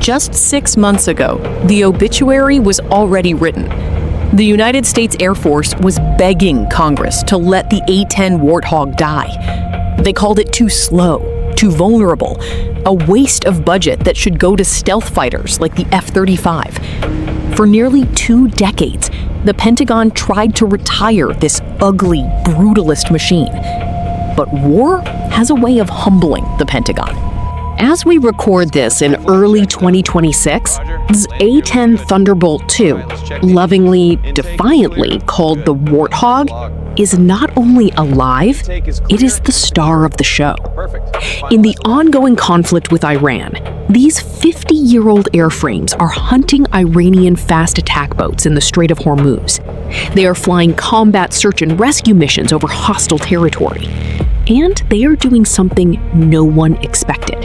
Just 6 months ago, the obituary was already written. The United States Air Force was begging Congress to let the A-10 Warthog die. They called it too slow, too vulnerable, a waste of budget that should go to stealth fighters like the F-35. For nearly 2 decades, the Pentagon tried to retire this ugly, brutalist machine. But war has a way of humbling the Pentagon. As we record this in early 2026, this A-10 Thunderbolt II, lovingly, defiantly called the Warthog, is not only alive, it is the star of the show. In the ongoing conflict with Iran, these 50-year-old airframes are hunting Iranian fast attack boats in the Strait of Hormuz. They are flying combat search and rescue missions over hostile territory. And they are doing something no one expected: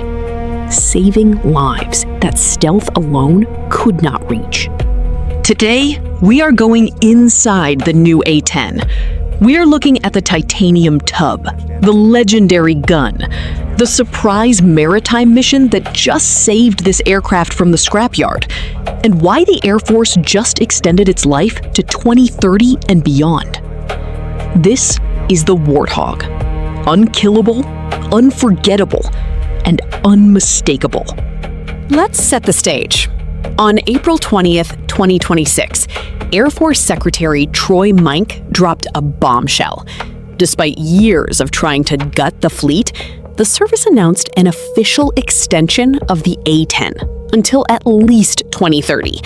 saving lives that stealth alone could not reach. Today, we are going inside the new A-10. We are looking at the Titanium Tub, the legendary gun, the surprise maritime mission that just saved this aircraft from the scrapyard, and why the Air Force just extended its life to 2030 and beyond. This is the Warthog. Unkillable, unforgettable, and unmistakable. Let's set the stage. On April 20th, 2026, Air Force Secretary Troy Mike dropped a bombshell. Despite years of trying to gut the fleet, the service announced an official extension of the A-10 until at least 2030.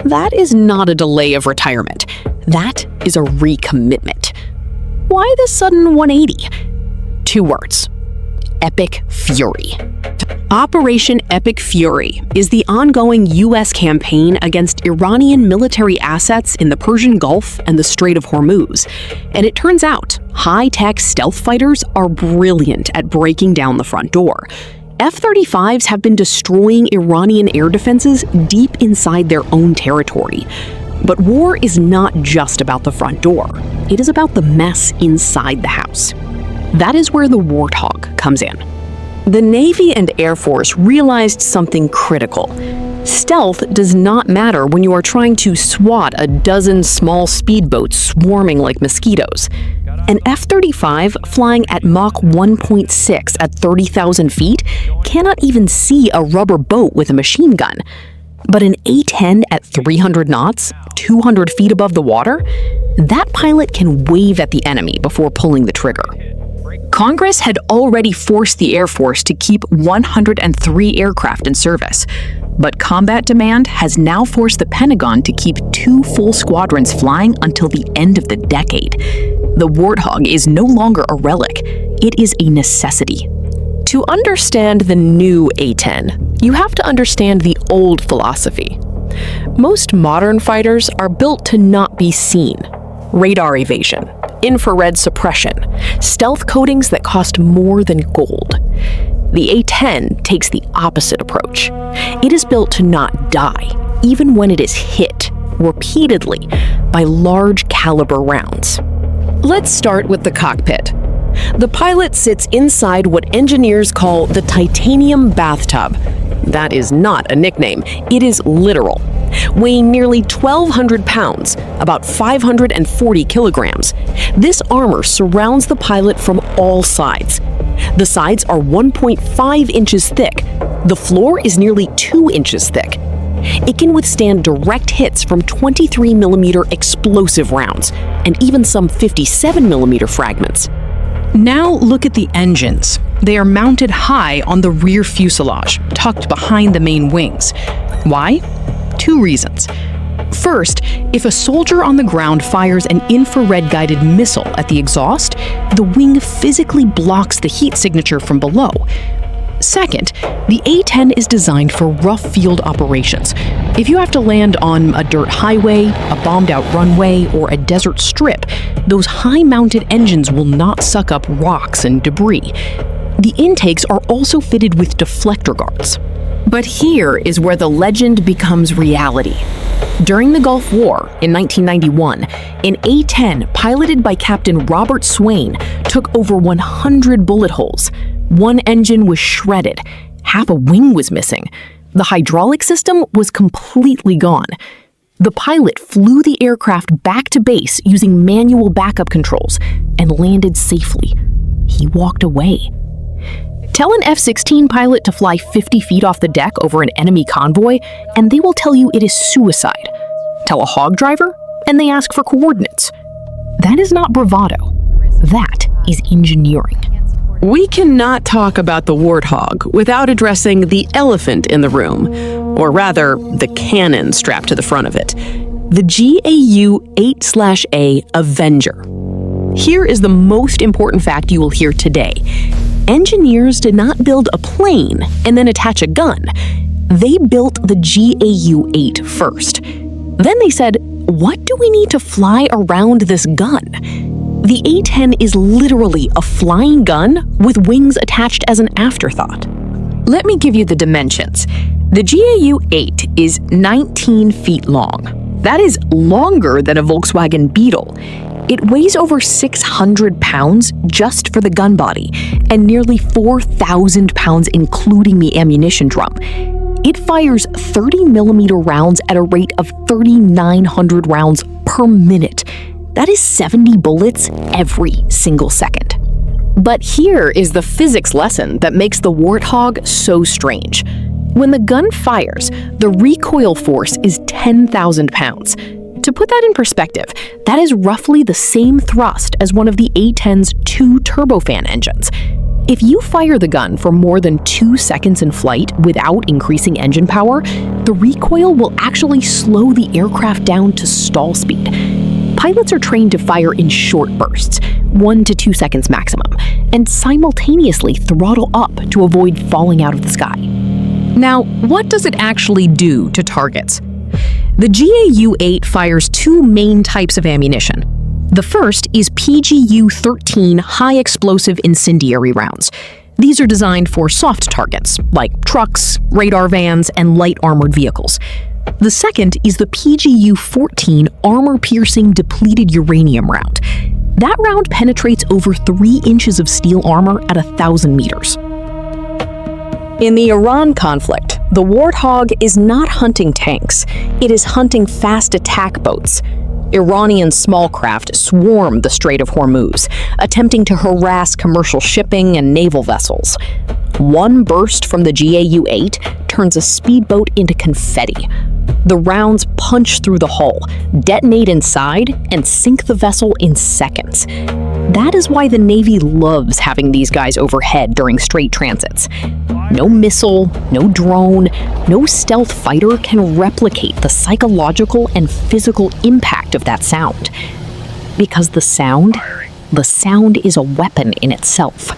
That is not a delay of retirement. That is a recommitment. Why the sudden 180? 2 words: Epic Fury. Operation Epic Fury is the ongoing U.S. campaign against Iranian military assets in the Persian Gulf and the Strait of Hormuz. And it turns out, high-tech stealth fighters are brilliant at breaking down the front door. F-35s have been destroying Iranian air defenses deep inside their own territory. But war is not just about the front door. It is about the mess inside the house. That is where the Warthog comes in. The Navy and Air Force realized something critical. Stealth does not matter when you are trying to swat a dozen small speedboats swarming like mosquitoes. An F-35 flying at Mach 1.6 at 30,000 feet cannot even see a rubber boat with a machine gun. But an A-10 at 300 knots, 200 feet above the water, that pilot can wave at the enemy before pulling the trigger. Congress had already forced the Air Force to keep 103 aircraft in service, but combat demand has now forced the Pentagon to keep 2 full squadrons flying until the end of the decade. The Warthog is no longer a relic, it is a necessity. To understand the new A-10, you have to understand the old philosophy. Most modern fighters are built to not be seen. Radar evasion, infrared suppression, stealth coatings that cost more than gold. The A-10 takes the opposite approach. It is built to not die, even when it is hit, repeatedly, by large caliber rounds. Let's start with the cockpit. The pilot sits inside what engineers call the Titanium Bathtub. That is not a nickname, it is literal. Weighing nearly 1,200 pounds, about 540 kilograms, this armor surrounds the pilot from all sides. The sides are 1.5 inches thick. The floor is nearly 2 inches thick. It can withstand direct hits from 23mm explosive rounds, and even some 57mm fragments. Now look at the engines. They are mounted high on the rear fuselage, tucked behind the main wings. Why? 2 reasons. First, if a soldier on the ground fires an infrared-guided missile at the exhaust, the wing physically blocks the heat signature from below. Second, the A-10 is designed for rough field operations. If you have to land on a dirt highway, a bombed-out runway, or a desert strip, those high-mounted engines will not suck up rocks and debris. The intakes are also fitted with deflector guards. But here is where the legend becomes reality. During the Gulf War in 1991, an A-10 piloted by Captain Robert Swain took over 100 bullet holes. One engine was shredded, half a wing was missing, The hydraulic system was completely gone. The pilot flew the aircraft back to base using manual backup controls and landed safely. He walked away. Tell an F-16 pilot to fly 50 feet off the deck over an enemy convoy, and they will tell you it is suicide. Tell a hog driver, and they ask for coordinates. That is not bravado. That is engineering. We cannot talk about the Warthog without addressing the elephant in the room, or rather, the cannon strapped to the front of it, the GAU-8 Avenger. Here is the most important fact you will hear today. Engineers did not build a plane and then attach a gun. They built the GAU-8 first. Then they said, what do we need to fly around this gun? The A-10 is literally a flying gun with wings attached as an afterthought. Let me give you the dimensions. The GAU-8 is 19 feet long. That is longer than a Volkswagen Beetle. It weighs over 600 pounds just for the gun body, and nearly 4,000 pounds including the ammunition drum. It fires 30mm rounds at a rate of 3,900 rounds per minute. That is 70 bullets every single second. But here is the physics lesson that makes the Warthog so strange. When the gun fires, the recoil force is 10,000 pounds. To put that in perspective, that is roughly the same thrust as one of the A-10's 2 turbofan engines. If you fire the gun for more than 2 seconds in flight without increasing engine power, the recoil will actually slow the aircraft down to stall speed. Pilots are trained to fire in short bursts, 1 to 2 seconds maximum, and simultaneously throttle up to avoid falling out of the sky. Now, what does it actually do to targets? The GAU-8 fires 2 main types of ammunition. The first is PGU-13 high-explosive incendiary rounds. These are designed for soft targets, like trucks, radar vans, and light armored vehicles. The second is the PGU-14 armor-piercing depleted uranium round. That round penetrates over 3 inches of steel armor at 1,000 meters. In the Iran conflict, the Warthog is not hunting tanks. It is hunting fast attack boats. Iranian small craft swarm the Strait of Hormuz, attempting to harass commercial shipping and naval vessels. One burst from the GAU-8 turns a speedboat into confetti. The rounds punch through the hull, detonate inside, and sink the vessel in seconds. That is why the Navy loves having these guys overhead during strait transits. No missile, no drone, no stealth fighter can replicate the psychological and physical impact of that sound. Because the sound is a weapon in itself.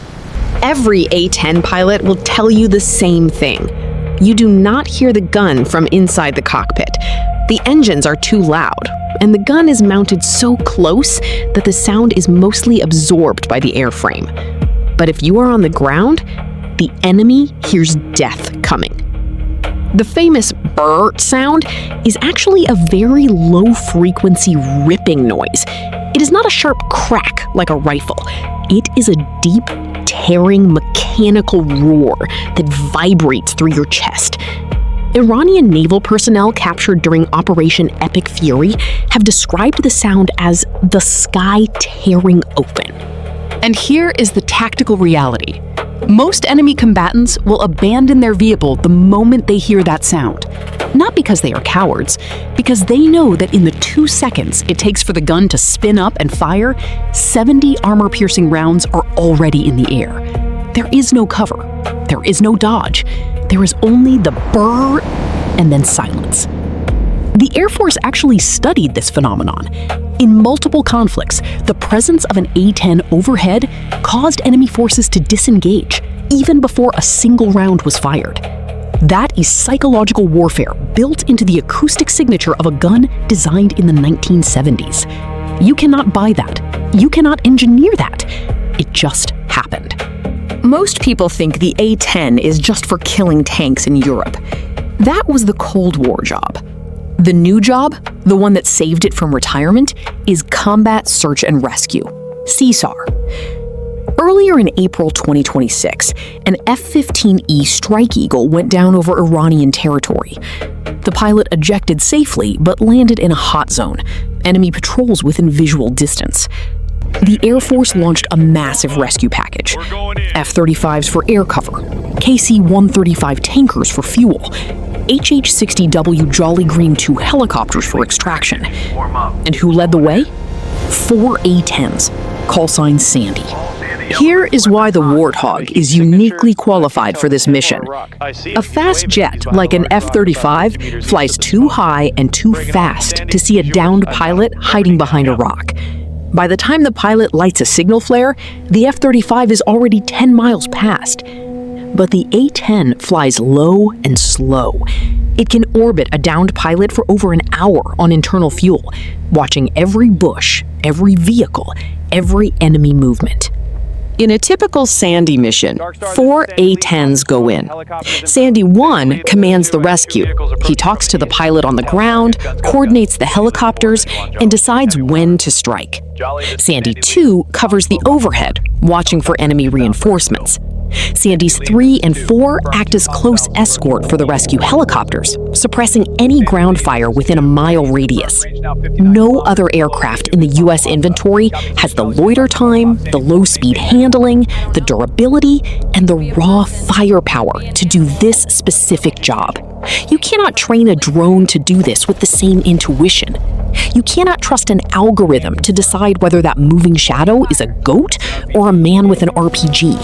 Every A-10 pilot will tell you the same thing. You do not hear the gun from inside the cockpit. The engines are too loud, and the gun is mounted so close that the sound is mostly absorbed by the airframe. But if you are on the ground, the enemy hears death coming. The famous BRRRRT sound is actually a very low-frequency ripping noise. It is not a sharp crack like a rifle. It is a deep, tearing mechanical roar that vibrates through your chest. Iranian naval personnel captured during Operation Epic Fury have described the sound as the sky tearing open. And here is the tactical reality. Most enemy combatants will abandon their vehicle the moment they hear that sound. Not because they are cowards, because they know that in the 2 seconds it takes for the gun to spin up and fire, 70 armor-piercing rounds are already in the air. There is no cover. There is no dodge. There is only the brrr and then silence. The Air Force actually studied this phenomenon. In multiple conflicts, the presence of an A-10 overhead caused enemy forces to disengage, even before a single round was fired. That is psychological warfare built into the acoustic signature of a gun designed in the 1970s. You cannot buy that. You cannot engineer that. It just happened. Most people think the A-10 is just for killing tanks in Europe. That was the Cold War job. The new job, the one that saved it from retirement, is Combat Search and Rescue, CSAR. Earlier in April 2026, an F-15E Strike Eagle went down over Iranian territory. The pilot ejected safely, but landed in a hot zone, enemy patrols within visual distance. The Air Force launched a massive rescue package. F-35s for air cover, KC-135 tankers for fuel, HH-60W Jolly Green II helicopters for extraction. And who led the way? 4 A-10s, call sign Sandy. Here is why the Warthog is uniquely qualified for this mission. A fast jet, like an F-35, flies too high and too fast to see a downed pilot hiding behind a rock. By the time the pilot lights a signal flare, the F-35 is already 10 miles past. But the A-10 flies low and slow. It can orbit a downed pilot for over an hour on internal fuel, watching every bush, every vehicle, every enemy movement. In a typical Sandy mission, 4 A-10s go in. Sandy 1 commands the rescue. He talks to the pilot on the ground, coordinates the helicopters, and decides when to strike. Sandy 2 covers the overhead, watching for enemy reinforcements. Sandys 3 and 4 act as close escort for the rescue helicopters, suppressing any ground fire within a mile radius. No other aircraft in the U.S. inventory has the loiter time, the low-speed handling, the durability, and the raw firepower to do this specific job. You cannot train a drone to do this with the same intuition. You cannot trust an algorithm to decide whether that moving shadow is a goat or a man with an RPG.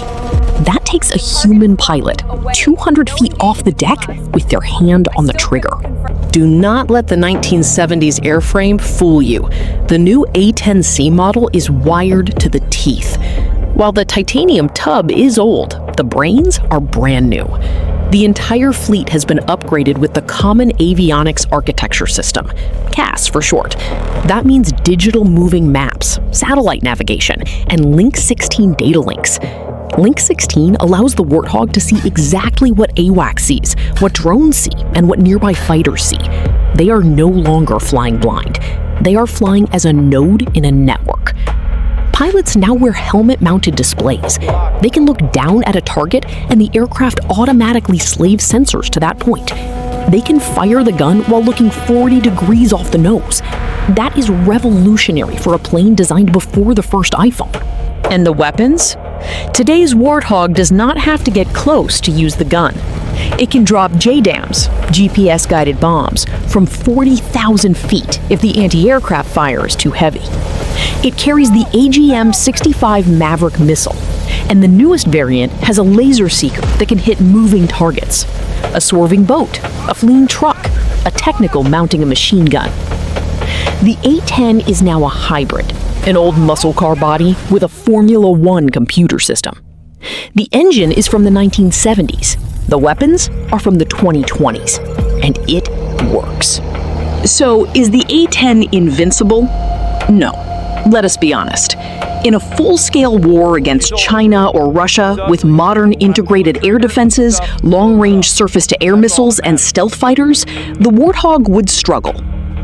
That takes a human pilot 200 feet off the deck with their hand on the trigger. Do not let the 1970s airframe fool you. The new A-10C model is wired to the teeth. While the titanium tub is old, the brains are brand new. The entire fleet has been upgraded with the Common Avionics Architecture System, CAS for short. That means digital moving maps, satellite navigation, and Link 16 data links. Link 16 allows the Warthog to see exactly what AWACS sees, what drones see, and what nearby fighters see. They are no longer flying blind. They are flying as a node in a network. Pilots now wear helmet-mounted displays. They can look down at a target, and the aircraft automatically slaves sensors to that point. They can fire the gun while looking 40 degrees off the nose. That is revolutionary for a plane designed before the first iPhone. And the weapons? Today's Warthog does not have to get close to use the gun. It can drop JDAMs, GPS-guided bombs, from 40,000 feet if the anti-aircraft fire is too heavy. It carries the AGM-65 Maverick missile, and the newest variant has a laser seeker that can hit moving targets, a swerving boat, a fleeing truck, a technical mounting a machine gun. The A-10 is now a hybrid, an old muscle car body with a Formula One computer system. The engine is from the 1970s. The weapons are from the 2020s, and it works. So, is the A-10 invincible? No. Let us be honest. In a full-scale war against China or Russia with modern integrated air defenses, long-range surface-to-air missiles, and stealth fighters, the Warthog would struggle.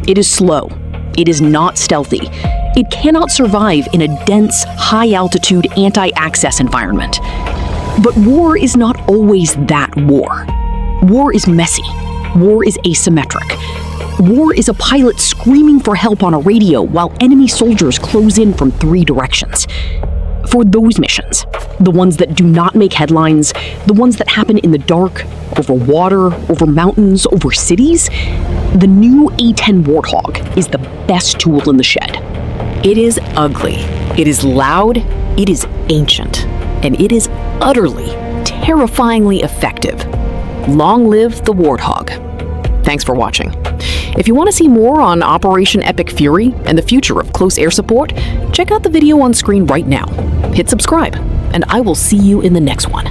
It is slow. It is not stealthy. It cannot survive in a dense, high-altitude, anti-access environment. But war is not always that war. War is messy. War is asymmetric. War is a pilot screaming for help on a radio while enemy soldiers close in from 3 directions. For those missions, the ones that do not make headlines, the ones that happen in the dark, over water, over mountains, over cities, the new A-10 Warthog is the best tool in the shed. It is ugly, it is loud, it is ancient, and it is utterly, terrifyingly effective. Long live the Warthog. Thanks for watching. If you want to see more on Operation Epic Fury and the future of close air support, check out the video on screen right now. Hit subscribe, and I will see you in the next one.